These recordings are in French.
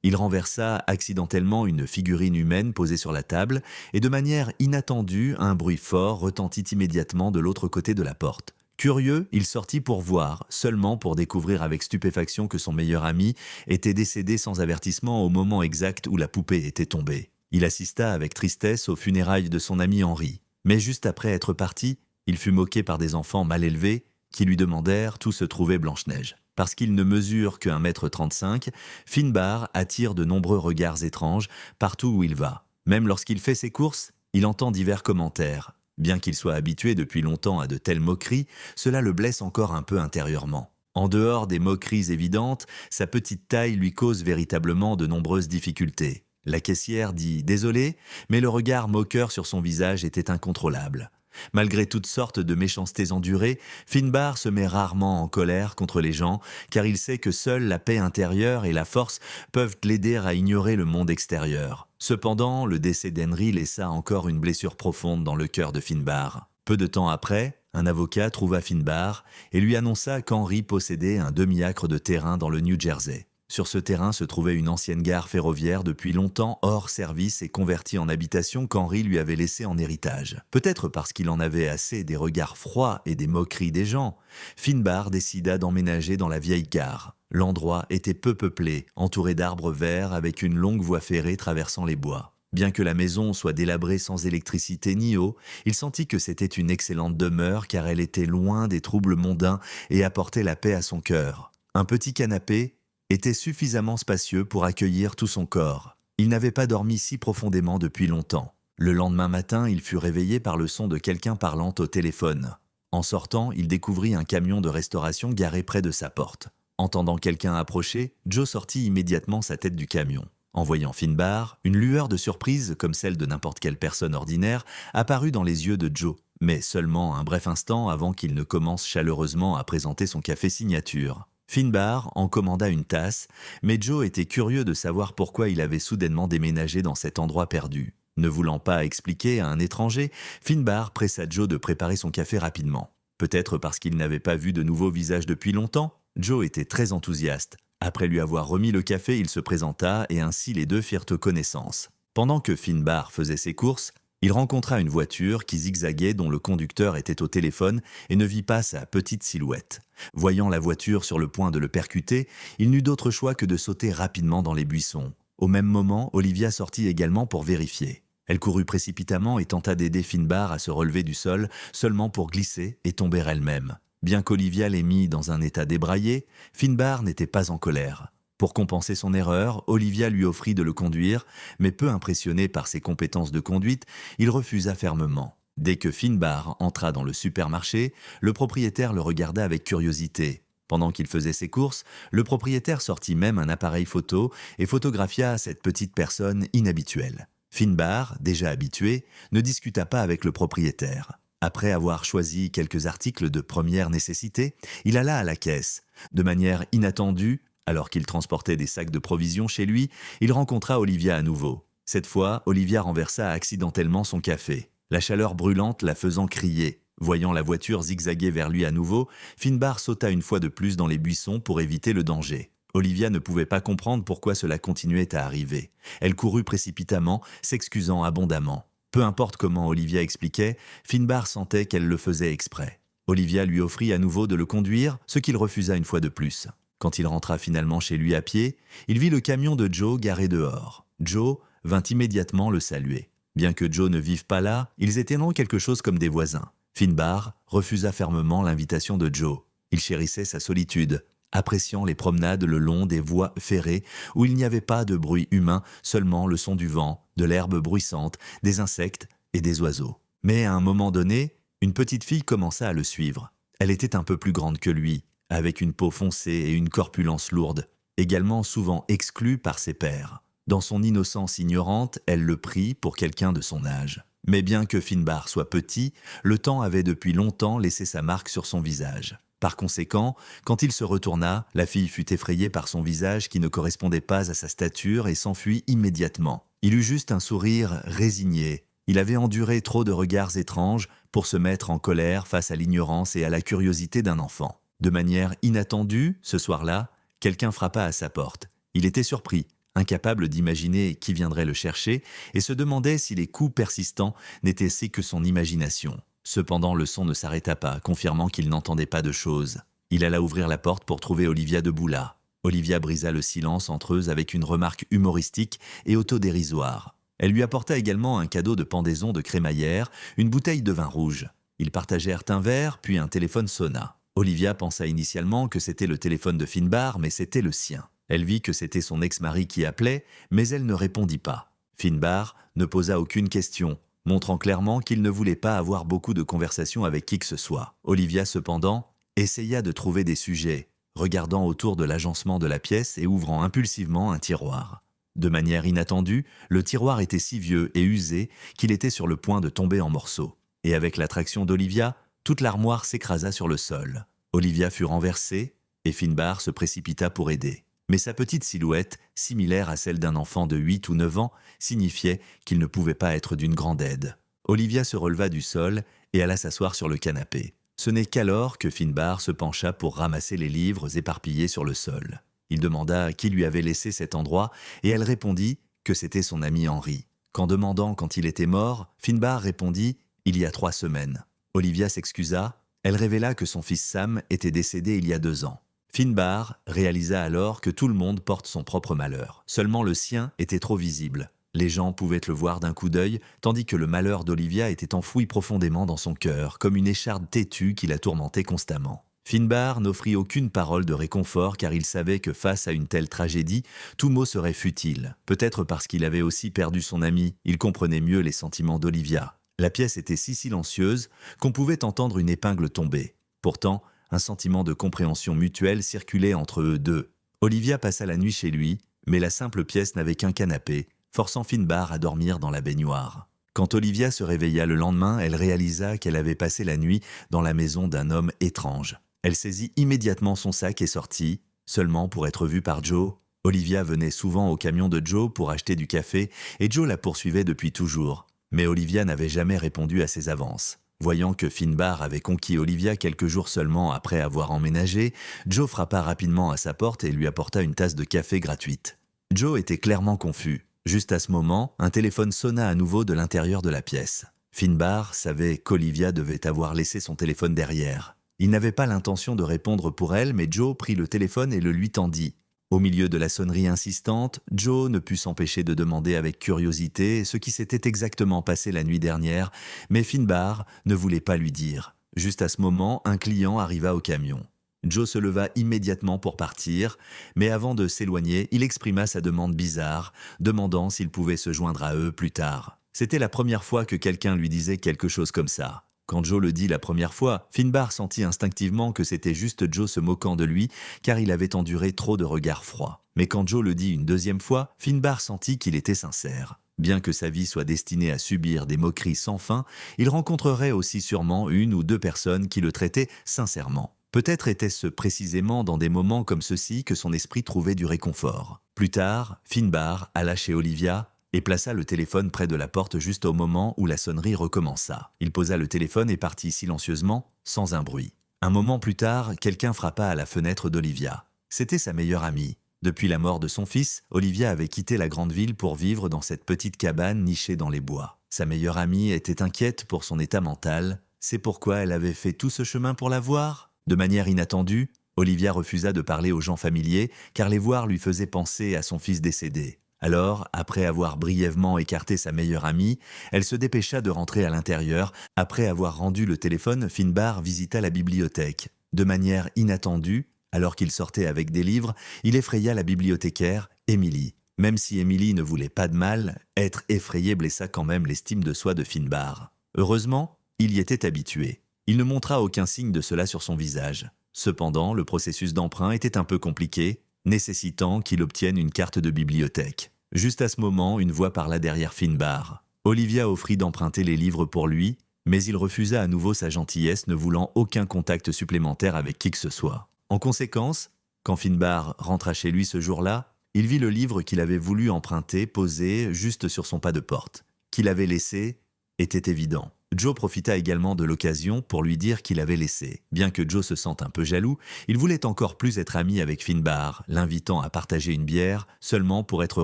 Il renversa accidentellement une figurine humaine posée sur la table, et de manière inattendue, un bruit fort retentit immédiatement de l'autre côté de la porte. Curieux, il sortit pour voir, seulement pour découvrir avec stupéfaction que son meilleur ami était décédé sans avertissement au moment exact où la poupée était tombée. Il assista avec tristesse aux funérailles de son ami Henri. Mais juste après être parti, il fut moqué par des enfants mal élevés qui lui demandèrent où se trouvait Blanche-Neige. Parce qu'il ne mesure que 1,35 m, Finbar attire de nombreux regards étranges partout où il va. Même lorsqu'il fait ses courses, il entend divers commentaires. Bien qu'il soit habitué depuis longtemps à de telles moqueries, cela le blesse encore un peu intérieurement. En dehors des moqueries évidentes, sa petite taille lui cause véritablement de nombreuses difficultés. La caissière dit « désolé », mais le regard moqueur sur son visage était incontrôlable. Malgré toutes sortes de méchancetés endurées, Finbar se met rarement en colère contre les gens, car il sait que seule la paix intérieure et la force peuvent l'aider à ignorer le monde extérieur. Cependant, le décès d'Henry laissa encore une blessure profonde dans le cœur de Finbar. Peu de temps après, un avocat trouva Finbar et lui annonça qu'Henry possédait un demi-acre de terrain dans le New Jersey. Sur ce terrain se trouvait une ancienne gare ferroviaire depuis longtemps hors service et convertie en habitation qu'Henri lui avait laissée en héritage. Peut-être parce qu'il en avait assez des regards froids et des moqueries des gens, Finbar décida d'emménager dans la vieille gare. L'endroit était peu peuplé, entouré d'arbres verts avec une longue voie ferrée traversant les bois. Bien que la maison soit délabrée sans électricité ni eau, il sentit que c'était une excellente demeure car elle était loin des troubles mondains et apportait la paix à son cœur. Un petit canapé était suffisamment spacieux pour accueillir tout son corps. Il n'avait pas dormi si profondément depuis longtemps. Le lendemain matin, il fut réveillé par le son de quelqu'un parlant au téléphone. En sortant, il découvrit un camion de restauration garé près de sa porte. Entendant quelqu'un approcher, Joe sortit immédiatement sa tête du camion. En voyant Finbar, une lueur de surprise, comme celle de n'importe quelle personne ordinaire, apparut dans les yeux de Joe, mais seulement un bref instant avant qu'il ne commence chaleureusement à présenter son café signature. Finbar en commanda une tasse, mais Joe était curieux de savoir pourquoi il avait soudainement déménagé dans cet endroit perdu. Ne voulant pas expliquer à un étranger, Finbar pressa Joe de préparer son café rapidement. Peut-être parce qu'il n'avait pas vu de nouveau visage depuis longtemps, Joe était très enthousiaste. Après lui avoir remis le café, il se présenta et ainsi les deux firent connaissance. Pendant que Finbar faisait ses courses, il rencontra une voiture qui zigzaguait dont le conducteur était au téléphone et ne vit pas sa petite silhouette. Voyant la voiture sur le point de le percuter, il n'eut d'autre choix que de sauter rapidement dans les buissons. Au même moment, Olivia sortit également pour vérifier. Elle courut précipitamment et tenta d'aider Finbar à se relever du sol, seulement pour glisser et tomber elle-même. Bien qu'Olivia l'ait mis dans un état débraillé, Finbar n'était pas en colère. Pour compenser son erreur, Olivia lui offrit de le conduire, mais peu impressionné par ses compétences de conduite, il refusa fermement. Dès que Finbar entra dans le supermarché, le propriétaire le regarda avec curiosité. Pendant qu'il faisait ses courses, le propriétaire sortit même un appareil photo et photographia cette petite personne inhabituelle. Finbar, déjà habitué, ne discuta pas avec le propriétaire. Après avoir choisi quelques articles de première nécessité, il alla à la caisse. De manière inattendue, alors qu'il transportait des sacs de provisions chez lui, il rencontra Olivia à nouveau. Cette fois, Olivia renversa accidentellement son café, la chaleur brûlante la faisant crier. Voyant la voiture zigzaguer vers lui à nouveau, Finbar sauta une fois de plus dans les buissons pour éviter le danger. Olivia ne pouvait pas comprendre pourquoi cela continuait à arriver. Elle courut précipitamment, s'excusant abondamment. Peu importe comment Olivia expliquait, Finbar sentait qu'elle le faisait exprès. Olivia lui offrit à nouveau de le conduire, ce qu'il refusa une fois de plus. Quand il rentra finalement chez lui à pied, il vit le camion de Joe garé dehors. Joe vint immédiatement le saluer. Bien que Joe ne vive pas là, ils étaient non quelque chose comme des voisins. Finbar refusa fermement l'invitation de Joe. Il chérissait sa solitude, appréciant les promenades le long des voies ferrées où il n'y avait pas de bruit humain, seulement le son du vent, de l'herbe bruissante, des insectes et des oiseaux. Mais à un moment donné, une petite fille commença à le suivre. Elle était un peu plus grande que lui, avec une peau foncée et une corpulence lourde, également souvent exclue par ses pairs. Dans son innocence ignorante, elle le prit pour quelqu'un de son âge. Mais bien que Finbar soit petit, le temps avait depuis longtemps laissé sa marque sur son visage. Par conséquent, quand il se retourna, la fille fut effrayée par son visage qui ne correspondait pas à sa stature et s'enfuit immédiatement. Il eut juste un sourire résigné. Il avait enduré trop de regards étranges pour se mettre en colère face à l'ignorance et à la curiosité d'un enfant. De manière inattendue, ce soir-là, quelqu'un frappa à sa porte. Il était surpris, incapable d'imaginer qui viendrait le chercher, et se demandait si les coups persistants n'étaient que son imagination. Cependant, le son ne s'arrêta pas, confirmant qu'il n'entendait pas de choses. Il alla ouvrir la porte pour trouver Olivia debout là. Olivia brisa le silence entre eux avec une remarque humoristique et autodérisoire. Elle lui apporta également un cadeau de pendaison de crémaillère, une bouteille de vin rouge. Ils partagèrent un verre, puis un téléphone sonna. Olivia pensa initialement que c'était le téléphone de Finbar, mais c'était le sien. Elle vit que c'était son ex-mari qui appelait, mais elle ne répondit pas. Finbar ne posa aucune question, montrant clairement qu'il ne voulait pas avoir beaucoup de conversations avec qui que ce soit. Olivia, cependant, essaya de trouver des sujets, regardant autour de l'agencement de la pièce et ouvrant impulsivement un tiroir. De manière inattendue, le tiroir était si vieux et usé qu'il était sur le point de tomber en morceaux. Et avec l'attraction d'Olivia, toute l'armoire s'écrasa sur le sol. Olivia fut renversée et Finbar se précipita pour aider. Mais sa petite silhouette, similaire à celle d'un enfant de 8 ou 9 ans, signifiait qu'il ne pouvait pas être d'une grande aide. Olivia se releva du sol et alla s'asseoir sur le canapé. Ce n'est qu'alors que Finbar se pencha pour ramasser les livres éparpillés sur le sol. Il demanda qui lui avait laissé cet endroit et elle répondit que c'était son ami Henri. Qu'en demandant quand il était mort, Finbar répondit « il y a 3 semaines ». Olivia s'excusa, elle révéla que son fils Sam était décédé il y a 2 ans. Finbar réalisa alors que tout le monde porte son propre malheur. Seulement le sien était trop visible. Les gens pouvaient le voir d'un coup d'œil, tandis que le malheur d'Olivia était enfoui profondément dans son cœur, comme une écharde têtue qui la tourmentait constamment. Finbar n'offrit aucune parole de réconfort car il savait que face à une telle tragédie, tout mot serait futile. Peut-être parce qu'il avait aussi perdu son ami, il comprenait mieux les sentiments d'Olivia. La pièce était si silencieuse qu'on pouvait entendre une épingle tomber. Pourtant, un sentiment de compréhension mutuelle circulait entre eux deux. Olivia passa la nuit chez lui, mais la simple pièce n'avait qu'un canapé, forçant Finbar à dormir dans la baignoire. Quand Olivia se réveilla le lendemain, elle réalisa qu'elle avait passé la nuit dans la maison d'un homme étrange. Elle saisit immédiatement son sac et sortit, seulement pour être vue par Joe. Olivia venait souvent au camion de Joe pour acheter du café et Joe la poursuivait depuis toujours. Mais Olivia n'avait jamais répondu à ses avances. Voyant que Finbar avait conquis Olivia quelques jours seulement après avoir emménagé, Joe frappa rapidement à sa porte et lui apporta une tasse de café gratuite. Joe était clairement confus. Juste à ce moment, un téléphone sonna à nouveau de l'intérieur de la pièce. Finbar savait qu'Olivia devait avoir laissé son téléphone derrière. Il n'avait pas l'intention de répondre pour elle, mais Joe prit le téléphone et le lui tendit. Au milieu de la sonnerie insistante, Joe ne put s'empêcher de demander avec curiosité ce qui s'était exactement passé la nuit dernière, mais Finbar ne voulait pas lui dire. Juste à ce moment, un client arriva au camion. Joe se leva immédiatement pour partir, mais avant de s'éloigner, il exprima sa demande bizarre, demandant s'il pouvait se joindre à eux plus tard. C'était la première fois que quelqu'un lui disait quelque chose comme ça. Quand Joe le dit la première fois, Finbar sentit instinctivement que c'était juste Joe se moquant de lui, car il avait enduré trop de regards froids. Mais quand Joe le dit une deuxième fois, Finbar sentit qu'il était sincère. Bien que sa vie soit destinée à subir des moqueries sans fin, il rencontrerait aussi sûrement 1 ou 2 personnes qui le traitaient sincèrement. Peut-être était-ce précisément dans des moments comme ceux-ci que son esprit trouvait du réconfort. Plus tard, Finbar alla chez Olivia et plaça le téléphone près de la porte juste au moment où la sonnerie recommença. Il posa le téléphone et partit silencieusement, sans un bruit. Un moment plus tard, quelqu'un frappa à la fenêtre d'Olivia. C'était sa meilleure amie. Depuis la mort de son fils, Olivia avait quitté la grande ville pour vivre dans cette petite cabane nichée dans les bois. Sa meilleure amie était inquiète pour son état mental. C'est pourquoi elle avait fait tout ce chemin pour la voir. De manière inattendue, Olivia refusa de parler aux gens familiers car les voir lui faisait penser à son fils décédé. Alors, après avoir brièvement écarté sa meilleure amie, elle se dépêcha de rentrer à l'intérieur. Après avoir rendu le téléphone, Finbar visita la bibliothèque. De manière inattendue, alors qu'il sortait avec des livres, il effraya la bibliothécaire, Emily. Même si Emily ne voulait pas de mal, être effrayée blessa quand même l'estime de soi de Finbar. Heureusement, il y était habitué. Il ne montra aucun signe de cela sur son visage. Cependant, le processus d'emprunt était un peu compliqué, nécessitant qu'il obtienne une carte de bibliothèque. Juste à ce moment, une voix parla derrière Finbar. Olivia offrit d'emprunter les livres pour lui, mais il refusa à nouveau sa gentillesse, ne voulant aucun contact supplémentaire avec qui que ce soit. En conséquence, quand Finbar rentra chez lui ce jour-là, il vit le livre qu'il avait voulu emprunter posé juste sur son pas de porte. Qu'il avait laissé était évident. Joe profita également de l'occasion pour lui dire qu'il avait laissé. Bien que Joe se sente un peu jaloux, il voulait encore plus être ami avec Finbar, l'invitant à partager une bière, seulement pour être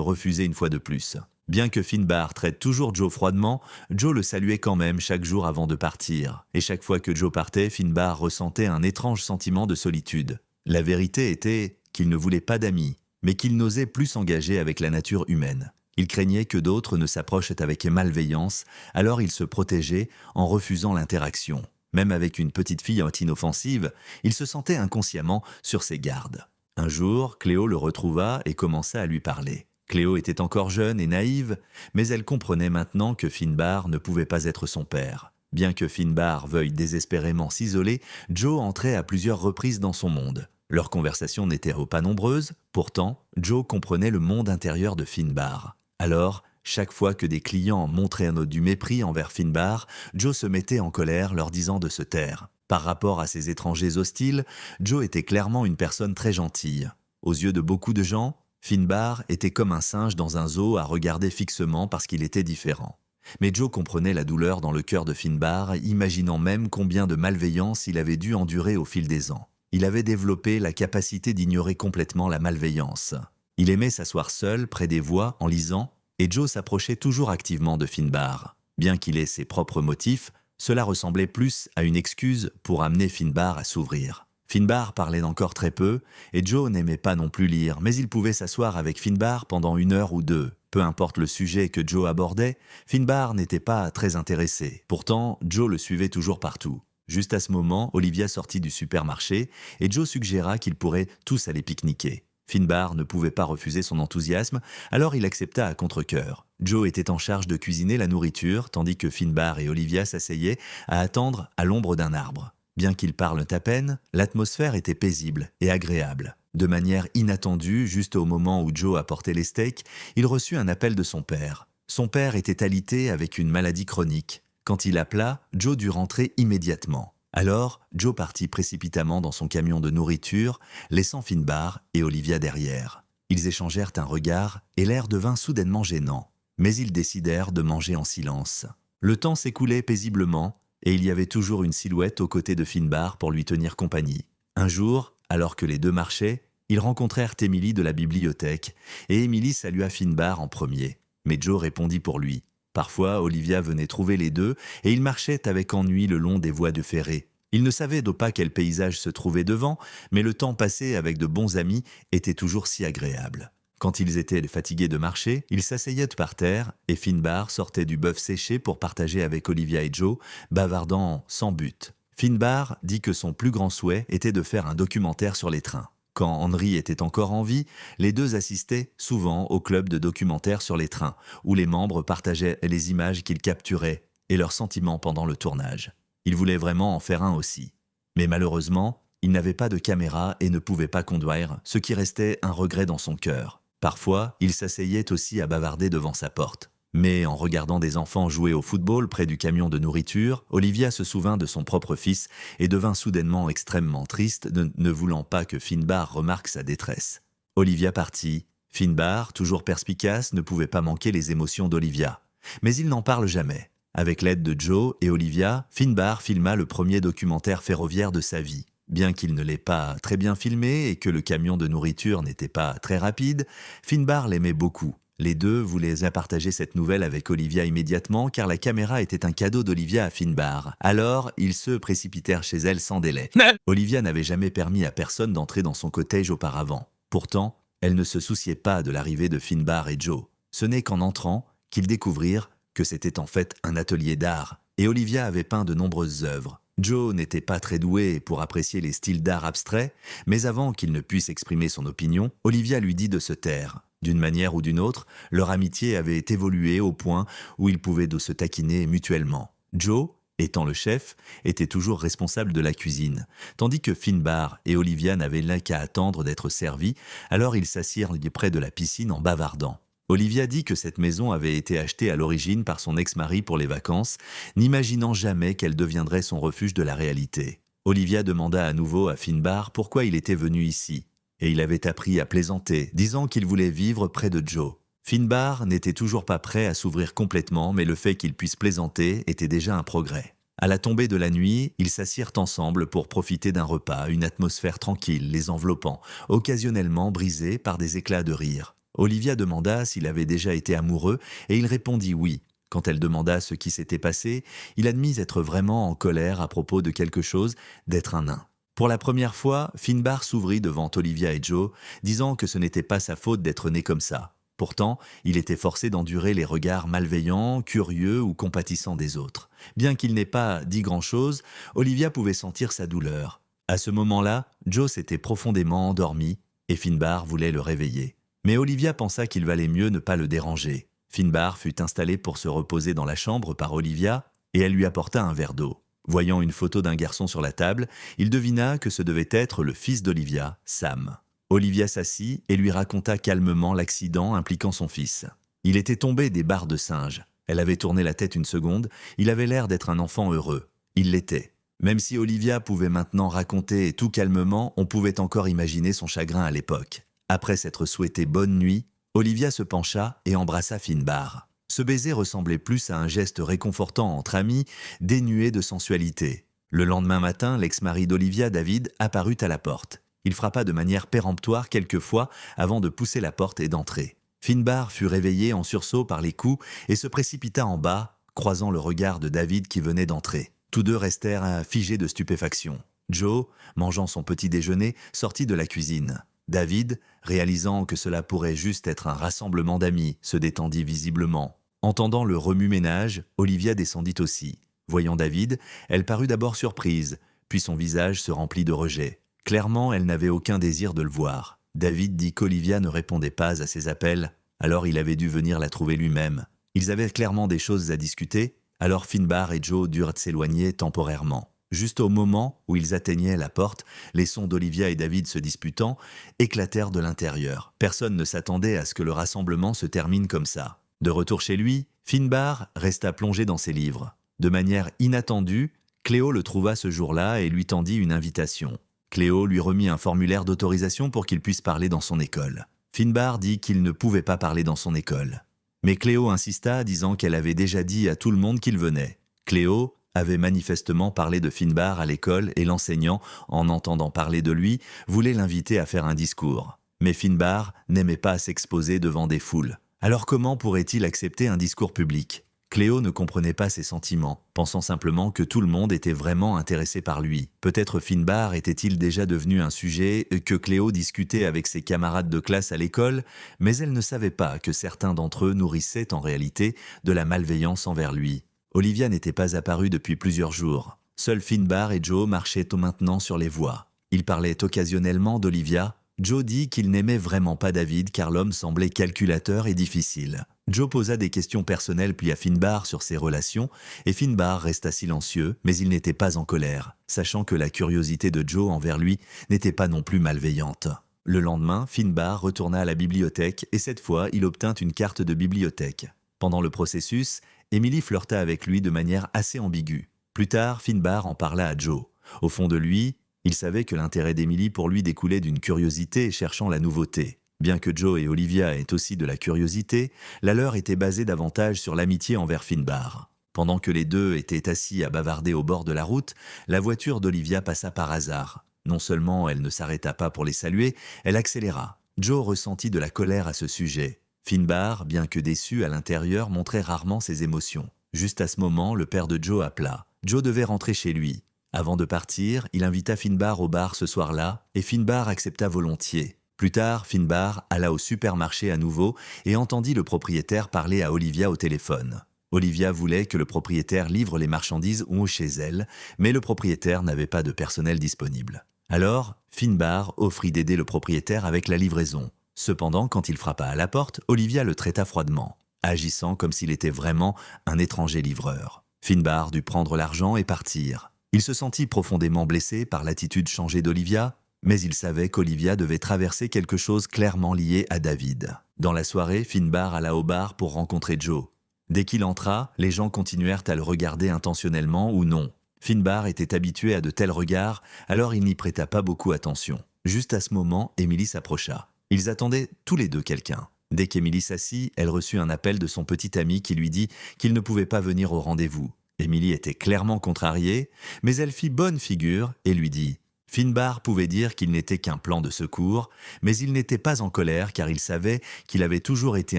refusé une fois de plus. Bien que Finbar traite toujours Joe froidement, Joe le saluait quand même chaque jour avant de partir. Et chaque fois que Joe partait, Finbar ressentait un étrange sentiment de solitude. La vérité était qu'il ne voulait pas d'amis, mais qu'il n'osait plus s'engager avec la nature humaine. Il craignait que d'autres ne s'approchent avec malveillance, alors il se protégeait en refusant l'interaction. Même avec une petite fille inoffensive, il se sentait inconsciemment sur ses gardes. Un jour, Cléo le retrouva et commença à lui parler. Cléo était encore jeune et naïve, mais elle comprenait maintenant que Finbar ne pouvait pas être son père. Bien que Finbar veuille désespérément s'isoler, Joe entrait à plusieurs reprises dans son monde. Leurs conversations n'étaient pas nombreuses, pourtant, Joe comprenait le monde intérieur de Finbar. Alors, chaque fois que des clients montraient du mépris envers Finbar, Joe se mettait en colère leur disant de se taire. Par rapport à ces étrangers hostiles, Joe était clairement une personne très gentille. Aux yeux de beaucoup de gens, Finbar était comme un singe dans un zoo à regarder fixement parce qu'il était différent. Mais Joe comprenait la douleur dans le cœur de Finbar, imaginant même combien de malveillance il avait dû endurer au fil des ans. Il avait développé la capacité d'ignorer complètement la malveillance. Il aimait s'asseoir seul près des voies en lisant, et Joe s'approchait toujours activement de Finbar. Bien qu'il ait ses propres motifs, cela ressemblait plus à une excuse pour amener Finbar à s'ouvrir. Finbar parlait encore très peu, et Joe n'aimait pas non plus lire, mais il pouvait s'asseoir avec Finbar pendant 1 heure ou 2. Peu importe le sujet que Joe abordait, Finbar n'était pas très intéressé. Pourtant, Joe le suivait toujours partout. Juste à ce moment, Olivia sortit du supermarché, et Joe suggéra qu'ils pourraient tous aller pique-niquer. Finbar ne pouvait pas refuser son enthousiasme, alors il accepta à contre-cœur. Joe était en charge de cuisiner la nourriture, tandis que Finbar et Olivia s'asseyaient à attendre à l'ombre d'un arbre. Bien qu'ils parlent à peine, l'atmosphère était paisible et agréable. De manière inattendue, juste au moment où Joe apportait les steaks, il reçut un appel de son père. Son père était alité avec une maladie chronique. Quand il appela, Joe dut rentrer immédiatement. Alors, Joe partit précipitamment dans son camion de nourriture, laissant Finbar et Olivia derrière. Ils échangèrent un regard et l'air devint soudainement gênant. Mais ils décidèrent de manger en silence. Le temps s'écoulait paisiblement, et il y avait toujours une silhouette aux côtés de Finbar pour lui tenir compagnie. Un jour, alors que les deux marchaient, ils rencontrèrent Emily de la bibliothèque, et Emily salua Finbar en premier. Mais Joe répondit pour lui. Parfois, Olivia venait trouver les deux, et ils marchaient avec ennui le long des voies de ferré. Ils ne savaient pas quel paysage se trouvait devant, mais le temps passé avec de bons amis était toujours si agréable. Quand ils étaient fatigués de marcher, ils s'asseyaient par terre et Finbar sortait du bœuf séché pour partager avec Olivia et Joe, bavardant sans but. Finbar dit que son plus grand souhait était de faire un documentaire sur les trains. Quand Henry était encore en vie, les deux assistaient souvent au club de documentaires sur les trains, où les membres partageaient les images qu'ils capturaient et leurs sentiments pendant le tournage. Ils voulaient vraiment en faire un aussi. Mais malheureusement, ils n'avaient pas de caméra et ne pouvaient pas conduire, ce qui restait un regret dans son cœur. Parfois, il s'asseyait aussi à bavarder devant sa porte. Mais en regardant des enfants jouer au football près du camion de nourriture, Olivia se souvint de son propre fils et devint soudainement extrêmement triste, ne voulant pas que Finbar remarque sa détresse. Olivia partit. Finbar, toujours perspicace, ne pouvait pas manquer les émotions d'Olivia. Mais il n'en parle jamais. Avec l'aide de Joe et Olivia, Finbar filma le premier documentaire ferroviaire de sa vie. Bien qu'il ne l'ait pas très bien filmé et que le camion de nourriture n'était pas très rapide, Finbar l'aimait beaucoup. Les deux voulaient partager cette nouvelle avec Olivia immédiatement car la caméra était un cadeau d'Olivia à Finbar. Alors, ils se précipitèrent chez elle sans délai. Olivia n'avait jamais permis à personne d'entrer dans son cottage auparavant. Pourtant, elle ne se souciait pas de l'arrivée de Finbar et Joe. Ce n'est qu'en entrant qu'ils découvrirent que c'était en fait un atelier d'art et Olivia avait peint de nombreuses œuvres. Joe n'était pas très doué pour apprécier les styles d'art abstraits, mais avant qu'il ne puisse exprimer son opinion, Olivia lui dit de se taire. D'une manière ou d'une autre, leur amitié avait évolué au point où ils pouvaient se taquiner mutuellement. Joe, étant le chef, était toujours responsable de la cuisine, tandis que Finbar et Olivia n'avaient là qu'à attendre d'être servis, alors ils s'assirent près de la piscine en bavardant. Olivia dit que cette maison avait été achetée à l'origine par son ex-mari pour les vacances, n'imaginant jamais qu'elle deviendrait son refuge de la réalité. Olivia demanda à nouveau à Finbar pourquoi il était venu ici, et il avait appris à plaisanter, disant qu'il voulait vivre près de Joe. Finbar n'était toujours pas prêt à s'ouvrir complètement, mais le fait qu'il puisse plaisanter était déjà un progrès. À la tombée de la nuit, ils s'assirent ensemble pour profiter d'un repas, une atmosphère tranquille les enveloppant, occasionnellement brisée par des éclats de rire. Olivia demanda s'il avait déjà été amoureux et il répondit oui. Quand elle demanda ce qui s'était passé, il admit être vraiment en colère à propos de quelque chose, d'être un nain. Pour la première fois, Finbar s'ouvrit devant Olivia et Joe, disant que ce n'était pas sa faute d'être né comme ça. Pourtant, il était forcé d'endurer les regards malveillants, curieux ou compatissants des autres. Bien qu'il n'ait pas dit grand-chose, Olivia pouvait sentir sa douleur. À ce moment-là, Joe s'était profondément endormi et Finbar voulait le réveiller. Mais Olivia pensa qu'il valait mieux ne pas le déranger. Finbar fut installé pour se reposer dans la chambre par Olivia et elle lui apporta un verre d'eau. Voyant une photo d'un garçon sur la table, il devina que ce devait être le fils d'Olivia, Sam. Olivia s'assit et lui raconta calmement l'accident impliquant son fils. Il était tombé des barres de singe. Elle avait tourné la tête une seconde, il avait l'air d'être un enfant heureux. Il l'était. Même si Olivia pouvait maintenant raconter tout calmement, on pouvait encore imaginer son chagrin à l'époque. Après s'être souhaité bonne nuit, Olivia se pencha et embrassa Finbar. Ce baiser ressemblait plus à un geste réconfortant entre amis, dénué de sensualité. Le lendemain matin, l'ex-mari d'Olivia, David, apparut à la porte. Il frappa de manière péremptoire quelques fois avant de pousser la porte et d'entrer. Finbar fut réveillé en sursaut par les coups et se précipita en bas, croisant le regard de David qui venait d'entrer. Tous deux restèrent figés de stupéfaction. Joe, mangeant son petit déjeuner, sortit de la cuisine. David, réalisant que cela pourrait juste être un rassemblement d'amis, se détendit visiblement. Entendant le remue-ménage, Olivia descendit aussi. Voyant David, elle parut d'abord surprise, puis son visage se remplit de rejet. Clairement, elle n'avait aucun désir de le voir. David dit qu'Olivia ne répondait pas à ses appels, alors il avait dû venir la trouver lui-même. Ils avaient clairement des choses à discuter, alors Finbar et Joe durent s'éloigner temporairement. Juste au moment où ils atteignaient la porte, les sons d'Olivia et David se disputant éclatèrent de l'intérieur. Personne ne s'attendait à ce que le rassemblement se termine comme ça. De retour chez lui, Finbar resta plongé dans ses livres. De manière inattendue, Cléo le trouva ce jour-là et lui tendit une invitation. Cléo lui remit un formulaire d'autorisation pour qu'il puisse parler dans son école. Finbar dit qu'il ne pouvait pas parler dans son école. Mais Cléo insista, disant qu'elle avait déjà dit à tout le monde qu'il venait. Cléo avait manifestement parlé de Finbar à l'école et l'enseignant, en entendant parler de lui, voulait l'inviter à faire un discours. Mais Finbar n'aimait pas s'exposer devant des foules. Alors comment pourrait-il accepter un discours public ? Cléo ne comprenait pas ses sentiments, pensant simplement que tout le monde était vraiment intéressé par lui. Peut-être Finbar était-il déjà devenu un sujet que Cléo discutait avec ses camarades de classe à l'école, mais elle ne savait pas que certains d'entre eux nourrissaient en réalité de la malveillance envers lui. Olivia n'était pas apparue depuis plusieurs jours. Seuls Finbar et Joe marchaient maintenant sur les voies. Ils parlaient occasionnellement d'Olivia. Joe dit qu'il n'aimait vraiment pas David car l'homme semblait calculateur et difficile. Joe posa des questions personnelles puis à Finbar sur ses relations et Finbar resta silencieux, mais il n'était pas en colère, sachant que la curiosité de Joe envers lui n'était pas non plus malveillante. Le lendemain, Finbar retourna à la bibliothèque et cette fois, il obtint une carte de bibliothèque. Pendant le processus, Emily flirta avec lui de manière assez ambiguë. Plus tard, Finbar en parla à Joe. Au fond de lui, il savait que l'intérêt d'Emily pour lui découlait d'une curiosité cherchant la nouveauté. Bien que Joe et Olivia aient aussi de la curiosité, la leur était basée davantage sur l'amitié envers Finbar. Pendant que les deux étaient assis à bavarder au bord de la route, la voiture d'Olivia passa par hasard. Non seulement elle ne s'arrêta pas pour les saluer, elle accéléra. Joe ressentit de la colère à ce sujet. Finbar, bien que déçu à l'intérieur, montrait rarement ses émotions. Juste à ce moment, le père de Joe appela. Joe devait rentrer chez lui. Avant de partir, il invita Finbar au bar ce soir-là, et Finbar accepta volontiers. Plus tard, Finbar alla au supermarché à nouveau et entendit le propriétaire parler à Olivia au téléphone. Olivia voulait que le propriétaire livre les marchandises ou chez elle, mais le propriétaire n'avait pas de personnel disponible. Alors, Finbar offrit d'aider le propriétaire avec la livraison. Cependant, quand il frappa à la porte, Olivia le traita froidement, agissant comme s'il était vraiment un étranger livreur. Finbar dut prendre l'argent et partir. Il se sentit profondément blessé par l'attitude changée d'Olivia, mais il savait qu'Olivia devait traverser quelque chose clairement lié à David. Dans la soirée, Finbar alla au bar pour rencontrer Joe. Dès qu'il entra, les gens continuèrent à le regarder intentionnellement ou non. Finbar était habitué à de tels regards, alors il n'y prêta pas beaucoup attention. Juste à ce moment, Emily s'approcha. Ils attendaient tous les deux quelqu'un. Dès qu'Émilie s'assit, elle reçut un appel de son petit ami qui lui dit qu'il ne pouvait pas venir au rendez-vous. Émilie était clairement contrariée, mais elle fit bonne figure et lui dit « Finbar pouvait dire qu'il n'était qu'un plan de secours, mais il n'était pas en colère car il savait qu'il avait toujours été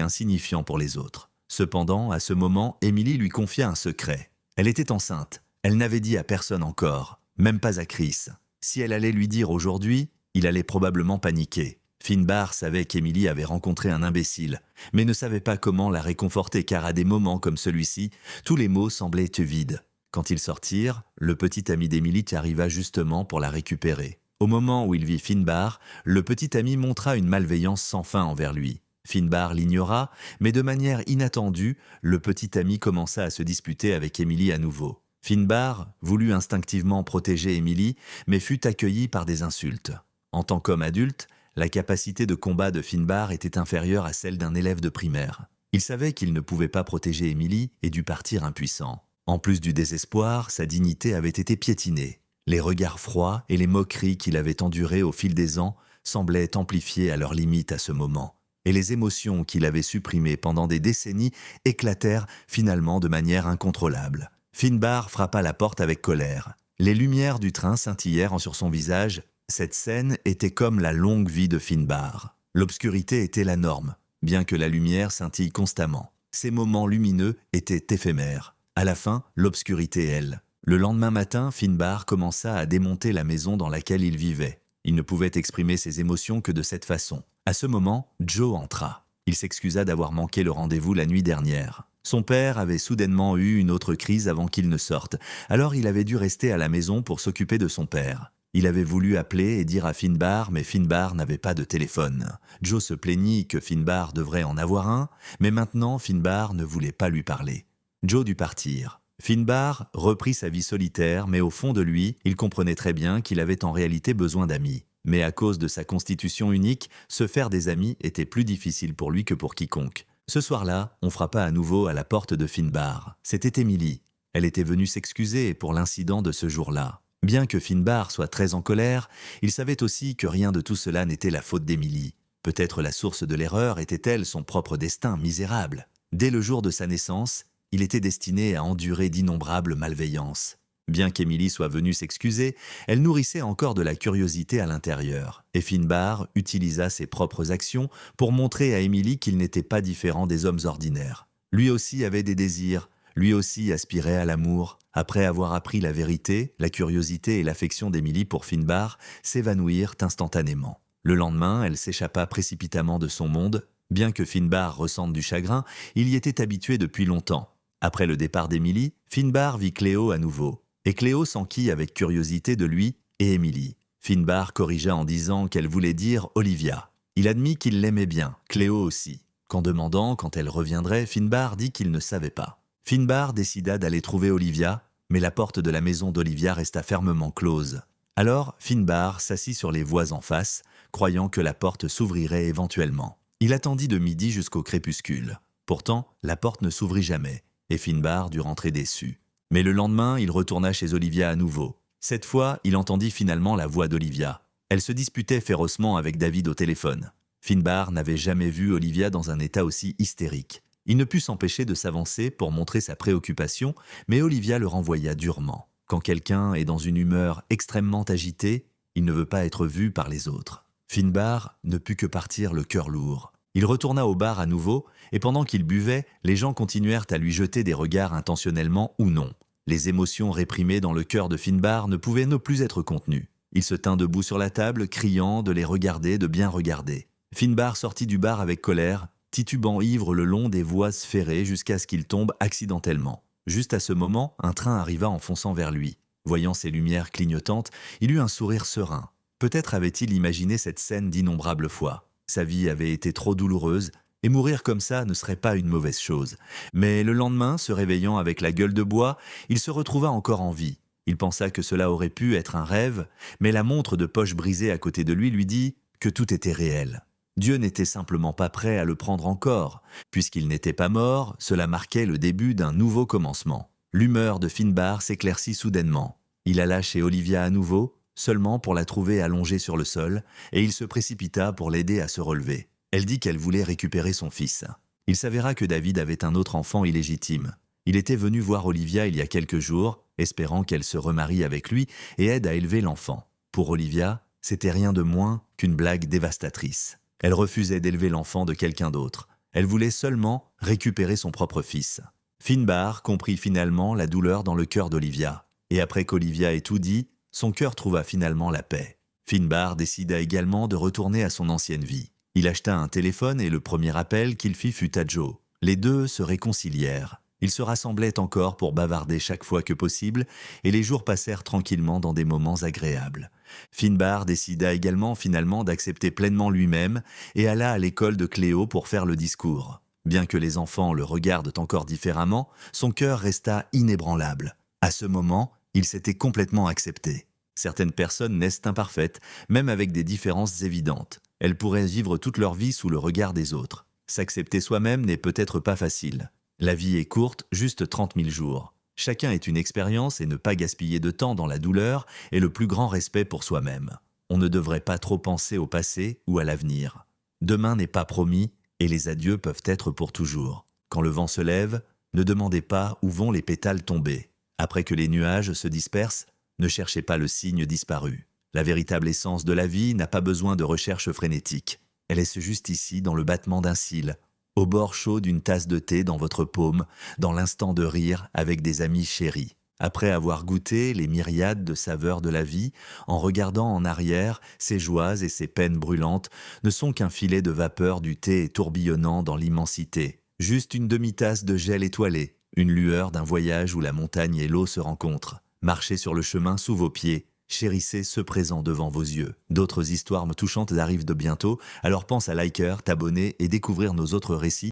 insignifiant pour les autres. » Cependant, à ce moment, Émilie lui confia un secret. Elle était enceinte. Elle n'avait dit à personne encore, même pas à Chris. Si elle allait lui dire aujourd'hui, il allait probablement paniquer. Finbar savait qu'Émilie avait rencontré un imbécile, mais ne savait pas comment la réconforter car à des moments comme celui-ci, tous les mots semblaient vides. Quand ils sortirent, le petit ami d'Émilie arriva justement pour la récupérer. Au moment où il vit Finbar, le petit ami montra une malveillance sans fin envers lui. Finbar l'ignora, mais de manière inattendue, le petit ami commença à se disputer avec Émilie à nouveau. Finbar voulut instinctivement protéger Émilie, mais fut accueilli par des insultes. En tant qu'homme adulte, la capacité de combat de Finbar était inférieure à celle d'un élève de primaire. Il savait qu'il ne pouvait pas protéger Émilie et dut partir impuissant. En plus du désespoir, sa dignité avait été piétinée. Les regards froids et les moqueries qu'il avait endurées au fil des ans semblaient amplifiés à leur limite à ce moment. Et les émotions qu'il avait supprimées pendant des décennies éclatèrent finalement de manière incontrôlable. Finbar frappa la porte avec colère. Les lumières du train scintillèrent sur son visage. Cette scène était comme la longue vie de Finbar. L'obscurité était la norme, bien que la lumière scintille constamment. Ces moments lumineux étaient éphémères. À la fin, l'obscurité elle. Le lendemain matin, Finbar commença à démonter la maison dans laquelle il vivait. Il ne pouvait exprimer ses émotions que de cette façon. À ce moment, Joe entra. Il s'excusa d'avoir manqué le rendez-vous la nuit dernière. Son père avait soudainement eu une autre crise avant qu'il ne sorte, alors il avait dû rester à la maison pour s'occuper de son père. Il avait voulu appeler et dire à Finbar, mais Finbar n'avait pas de téléphone. Joe se plaignit que Finbar devrait en avoir un, mais maintenant Finbar ne voulait pas lui parler. Joe dut partir. Finbar reprit sa vie solitaire, mais au fond de lui, il comprenait très bien qu'il avait en réalité besoin d'amis. Mais à cause de sa constitution unique, se faire des amis était plus difficile pour lui que pour quiconque. Ce soir-là, on frappa à nouveau à la porte de Finbar. C'était Émilie. Elle était venue s'excuser pour l'incident de ce jour-là. Bien que Finbar soit très en colère, il savait aussi que rien de tout cela n'était la faute d'Émilie. Peut-être la source de l'erreur était-elle son propre destin misérable. Dès le jour de sa naissance, il était destiné à endurer d'innombrables malveillances. Bien qu'Émilie soit venue s'excuser, elle nourrissait encore de la curiosité à l'intérieur. Et Finbar utilisa ses propres actions pour montrer à Émilie qu'il n'était pas différent des hommes ordinaires. Lui aussi avait des désirs, lui aussi aspirait à l'amour. Après avoir appris la vérité, la curiosité et l'affection d'Émilie pour Finbar s'évanouirent instantanément. Le lendemain, elle s'échappa précipitamment de son monde. Bien que Finbar ressente du chagrin, il y était habitué depuis longtemps. Après le départ d'Émilie, Finbar vit Cléo à nouveau. Et Cléo s'enquit avec curiosité de lui et Émilie. Finbar corrigea en disant qu'elle voulait dire Olivia. Il admit qu'il l'aimait bien, Cléo aussi. Qu'en demandant quand elle reviendrait, Finbar dit qu'il ne savait pas. Finbar décida d'aller trouver Olivia, mais la porte de la maison d'Olivia resta fermement close. Alors, Finbar s'assit sur les voies en face, croyant que la porte s'ouvrirait éventuellement. Il attendit de midi jusqu'au crépuscule. Pourtant, la porte ne s'ouvrit jamais, et Finbar dut rentrer déçu. Mais le lendemain, il retourna chez Olivia à nouveau. Cette fois, il entendit finalement la voix d'Olivia. Elle se disputait férocement avec David au téléphone. Finbar n'avait jamais vu Olivia dans un état aussi hystérique. Il ne put s'empêcher de s'avancer pour montrer sa préoccupation, mais Olivia le renvoya durement. Quand quelqu'un est dans une humeur extrêmement agitée, il ne veut pas être vu par les autres. Finbar ne put que partir le cœur lourd. Il retourna au bar à nouveau, et pendant qu'il buvait, les gens continuèrent à lui jeter des regards intentionnellement ou non. Les émotions réprimées dans le cœur de Finbar ne pouvaient ne plus être contenues. Il se tint debout sur la table, criant de les regarder, de bien regarder. Finbar sortit du bar avec colère, titubant ivre le long des voies ferrées jusqu'à ce qu'il tombe accidentellement. Juste à ce moment, un train arriva en fonçant vers lui. Voyant ces lumières clignotantes, il eut un sourire serein. Peut-être avait-il imaginé cette scène d'innombrables fois. Sa vie avait été trop douloureuse, et mourir comme ça ne serait pas une mauvaise chose. Mais le lendemain, se réveillant avec la gueule de bois, il se retrouva encore en vie. Il pensa que cela aurait pu être un rêve, mais la montre de poche brisée à côté de lui dit que tout était réel. Dieu n'était simplement pas prêt à le prendre encore. Puisqu'il n'était pas mort, cela marquait le début d'un nouveau commencement. L'humeur de Finbar s'éclaircit soudainement. Il alla chez Olivia à nouveau, seulement pour la trouver allongée sur le sol, et il se précipita pour l'aider à se relever. Elle dit qu'elle voulait récupérer son fils. Il s'avéra que David avait un autre enfant illégitime. Il était venu voir Olivia il y a quelques jours, espérant qu'elle se remarie avec lui et aide à élever l'enfant. Pour Olivia, c'était rien de moins qu'une blague dévastatrice. Elle refusait d'élever l'enfant de quelqu'un d'autre. Elle voulait seulement récupérer son propre fils. Finbar comprit finalement la douleur dans le cœur d'Olivia. Et après qu'Olivia ait tout dit, son cœur trouva finalement la paix. Finbar décida également de retourner à son ancienne vie. Il acheta un téléphone et le premier appel qu'il fit fut à Joe. Les deux se réconcilièrent. Ils se rassemblaient encore pour bavarder chaque fois que possible et les jours passèrent tranquillement dans des moments agréables. Finbar décida également finalement d'accepter pleinement lui-même et alla à l'école de Cléo pour faire le discours. Bien que les enfants le regardent encore différemment, son cœur resta inébranlable. À ce moment, il s'était complètement accepté. Certaines personnes naissent imparfaites, même avec des différences évidentes. Elles pourraient vivre toute leur vie sous le regard des autres. S'accepter soi-même n'est peut-être pas facile. La vie est courte, juste 30 000 jours. Chacun est une expérience et ne pas gaspiller de temps dans la douleur est le plus grand respect pour soi-même. On ne devrait pas trop penser au passé ou à l'avenir. Demain n'est pas promis et les adieux peuvent être pour toujours. Quand le vent se lève, ne demandez pas où vont les pétales tomber. Après que les nuages se dispersent, ne cherchez pas le signe disparu. La véritable essence de la vie n'a pas besoin de recherche frénétique. Elle est juste ici dans le battement d'un cil, au bord chaud d'une tasse de thé dans votre paume, dans l'instant de rire avec des amis chéris. Après avoir goûté les myriades de saveurs de la vie, en regardant en arrière, ses joies et ses peines brûlantes ne sont qu'un filet de vapeur du thé tourbillonnant dans l'immensité. Juste une demi-tasse de gel étoilé, une lueur d'un voyage où la montagne et l'eau se rencontrent. Marchez sur le chemin sous vos pieds, chérissez ce présent devant vos yeux. D'autres histoires touchantes arrivent de bientôt, alors pense à liker, t'abonner et découvrir nos autres récits